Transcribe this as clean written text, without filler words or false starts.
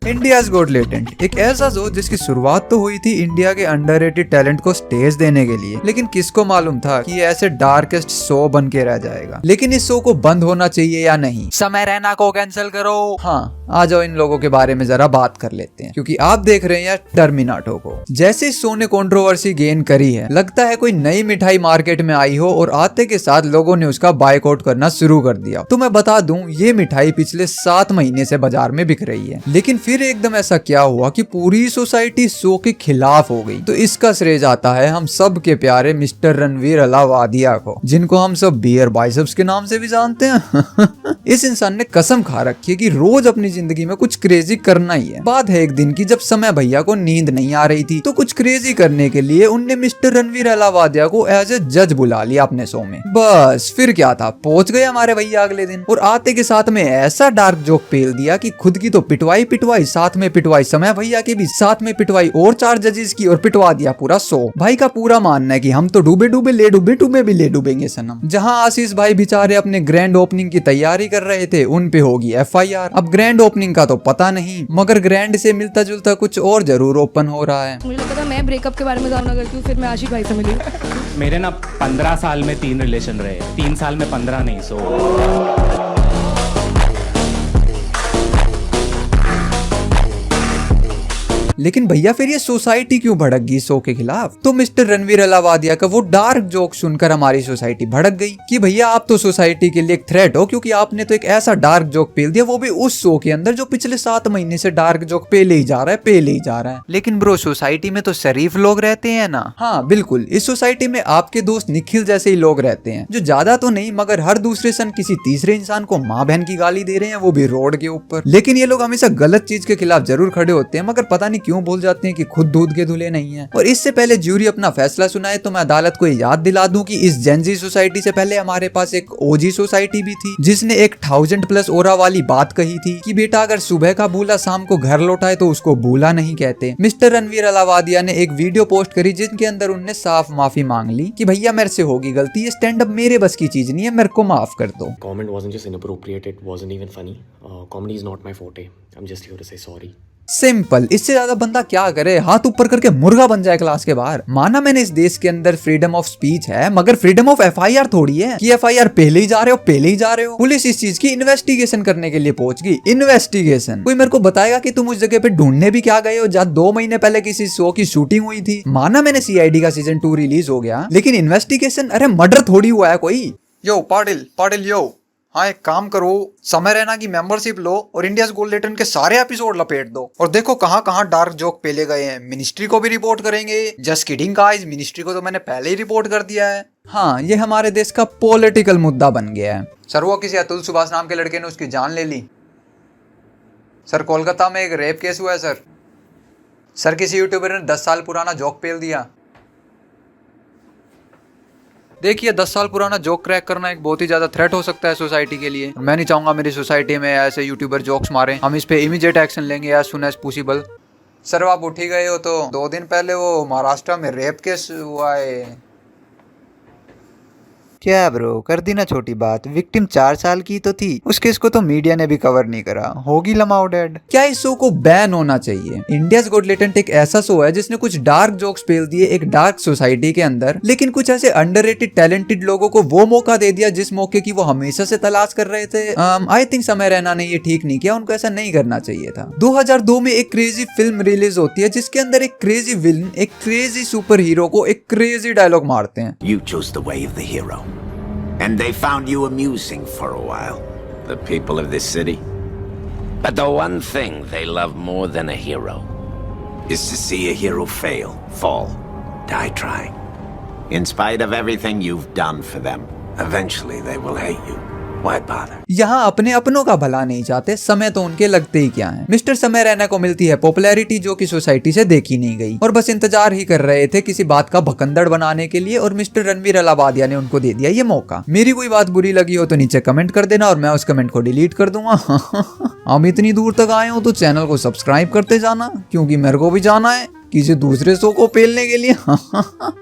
India's got latent एक ऐसा show जिसकी शुरुआत तो हुई थी इंडिया के अंडररेटेड टैलेंट को स्टेज देने के लिए, लेकिन किसको मालूम था कि ये ऐसे डार्केस्ट शो बन के रह जाएगा। लेकिन इस शो को बंद होना चाहिए या नहीं, समय रैना को कैंसिल करो। हाँ, आ जाओ इन लोगों के बारे में जरा बात कर लेते हैं, क्योंकि आप देख रहे हैं टर्मिनाटो को। जैसे इस शो ने कंट्रोवर्सी गेन करी है, लगता है कोई नई मिठाई मार्केट में आई हो और आते के साथ लोगों ने उसका बायकॉट करना शुरू कर दिया। तो मैं बता दूं, ये मिठाई पिछले 7 महीने से बाजार में बिक रही है, लेकिन फिर एकदम ऐसा क्या हुआ कि पूरी सोसाइटी शो के खिलाफ हो गई। तो इसका श्रेय जाता है हम सब के प्यारे मिस्टर रणवीर अलावादिया को, जिनको हम सब बियर बाइसेप्स के नाम से भी जानते हैं। इस इंसान ने कसम खा रखी है कि रोज अपनी जिंदगी में कुछ क्रेजी करना ही है। बात है एक दिन की, जब समय भैया को नींद नहीं आ रही थी, तो कुछ क्रेजी करने के लिए उनने मिस्टर रणवीर अलावादिया को एज ए जज बुला लिया अपने शो में। बस फिर क्या था, पहुंच गए हमारे भैया अगले दिन और आते के साथ में ऐसा डार्क जोक पेल दिया कि खुद की तो पिटवाई, साथ में पिटवाई समय भैया की भी, साथ में पिटवाई और 4 जजेस की, और पिटवा दिया पूरा शो। भाई का पूरा मानना है कि हम तो डूबे भी ले डूबेंगे सनम। जहां आशीष भाई बेचारे अपने ग्रैंड ओपनिंग की तैयारी कर रहे थे, उन पे होगी FIR। अब ग्रैंड ओपनिंग का तो पता नहीं, मगर ग्रैंड से मिलता जुलता कुछ और जरूर ओपन हो रहा है। मुझे लगा था मैं ब्रेकअप के बारे में जानना करती हूँ, फिर मैं आशिक भाई से मिली। मेरे ना 15 साल में 3 रिलेशन रहे, 3 साल में 15 नहीं, सो लेकिन भैया फिर ये सोसाइटी क्यों भड़क गई शो के खिलाफ? तो मिस्टर रणवीर अलावादिया का वो डार्क जोक सुनकर हमारी सोसाइटी भड़क गई कि भैया आप तो सोसाइटी के लिए एक थ्रेट हो, क्योंकि आपने तो एक ऐसा डार्क जोक पेल दिया, वो भी उस शो के अंदर जो पिछले 7 महीने से डार्क जोक पेले ही जा रहा है। लेकिन ब्रो, सोसाइटी में तो शरीफ लोग रहते हैं ना। हाँ बिल्कुल, इस सोसाइटी में आपके दोस्त निखिल जैसे ही लोग रहते हैं, जो ज्यादा तो नहीं मगर हर दूसरे सन किसी तीसरे इंसान को माँ बहन की गाली दे रहे हैं, वो भी रोड के ऊपर। लेकिन ये लोग हमेशा गलत चीज के खिलाफ जरूर खड़े होते हैं, मगर पता नहीं क्यों भूल जाते हैं कि खुद दूध के धुले नहीं है। और इससे पहले ज्यूरी अपना फैसला सुनाए तो मैं अदालत को याद दिला दूं कि इस जेनजी सोसाइटी से पहले हमारे पास एक OG सोसाइटी भी थी, जिसने एक 1000+ ओरा वाली बात कही थी कि बेटा अगर सुबह का भूला शाम को घर लौटाए तो उसको भूला नहीं कहते। मिस्टर रणवीर अलावादिया ने एक वीडियो पोस्ट करी जिनके अंदर उनने साफ माफी मांग ली कि भैया मेरे से होगी गलती, ये स्टैंड अप मेरे बस की चीज नहीं है, मेरे को माफ कर दो। Comment wasn't just inappropriate, it wasn't even funny. Comedy is not my forte. I'm just here to say sorry. Simple, इससे ज्यादा बंदा क्या करे, हाथ ऊपर करके मुर्गा बन जाए क्लास के बाहर। माना मैंने इस देश के अंदर फ्रीडम ऑफ स्पीच है, मगर फ्रीडम ऑफ FIR थोड़ी है कि FIR पहले ही जा रहे हो। पुलिस इस चीज की इन्वेस्टिगेशन करने के लिए पहुंच गई। इन्वेस्टिगेशन, कोई मेरे को बताएगा कि तुम उस जगह पे ढूंढने भी क्या गए हो जहाँ 2 महीने पहले किसी शो की शूटिंग हुई थी। माना मैंने CID का सीजन 2 रिलीज हो गया, लेकिन इन्वेस्टिगेशन, अरे मर्डर थोड़ी हुआ है कोई। यो पाटिल यो, हाँ एक काम करो, समय रैना की मेंबरशिप लो और इंडियाज गोल्ड लेटेंट के सारे एपिसोड लपेट दो, और देखो कहाँ कहाँ डार्क जोक पेले गए हैं। मिनिस्ट्री को भी रिपोर्ट करेंगे। जस्ट किडिंग गाइस, मिनिस्ट्री को तो मैंने पहले ही रिपोर्ट कर दिया है। हाँ, ये हमारे देश का पॉलिटिकल मुद्दा बन गया है। सर वो किसी अतुल सुभाष नाम के लड़के ने उसकी जान ले ली। सर कोलकाता में एक रेप केस हुआ है सर। सर किसी यूट्यूबर ने 10 साल पुराना जोक पेल दिया। देखिए 10 साल पुराना जोक क्रैक करना एक बहुत ही ज्यादा थ्रेट हो सकता है सोसाइटी के लिए। मैं नहीं चाहूंगा मेरी सोसाइटी में ऐसे यूट्यूबर जोक्स मारे। हम इस पे इमीडिएट एक्शन लेंगे as soon as possible. Sir आप उठ ही गए हो तो 2 दिन पहले वो महाराष्ट्र में रेप केस हुआ है। क्या ब्रो, कर दी ना छोटी बात। विक्टिम 4 साल की तो थी, उस केस को तो मीडिया ने भी कवर नहीं करा, होगी लमाओ डेड। क्या इस शो को बैन होना चाहिए? इंडियाज गॉट लेटेंट एक ऐसा शो है जिसने कुछ डार्क जोक्स पेल दिए एक डार्क सोसाइटी के अंदर, लेकिन कुछ ऐसे अंडररेटेड टैलेंटेड लोगों को वो मौका दे दिया जिस मौके की वो हमेशा से तलाश कर रहे थे। आई थिंक समय रैना ने ये ठीक नहीं किया, उनको ऐसा नहीं करना चाहिए था। 2002 में एक क्रेजी फिल्म रिलीज होती है जिसके अंदर एक क्रेजी विलन एक क्रेजी सुपर हीरो को एक क्रेजी डायलॉग मारते हैं। You chose the way of the hero. And they found you amusing for a while, the people of this city. But the one thing they love more than a hero is to see a hero fail, fall, die trying. In spite of everything you've done for them, eventually they will hate you. Why bother? यहाँ अपने अपनों का भला नहीं चाहते, समय तो उनके लगते ही क्या है। मिस्टर समय रैना को मिलती है पॉपुलैरिटी जो कि सोसाइटी से देखी नहीं गई, और बस इंतजार ही कर रहे थे किसी बात का भकंदड़ बनाने के लिए, और मिस्टर रणवीर अलावादिया ने उनको दे दिया ये मौका। मेरी कोई बात बुरी लगी हो तो नीचे कमेंट कर देना और मैं उस कमेंट को डिलीट कर दूंगा। हम इतनी दूर तक आए हो तो चैनल को सब्सक्राइब करते जाना, क्योंकि मेरे को भी जाना है किसी दूसरे शो को पेलने के लिए।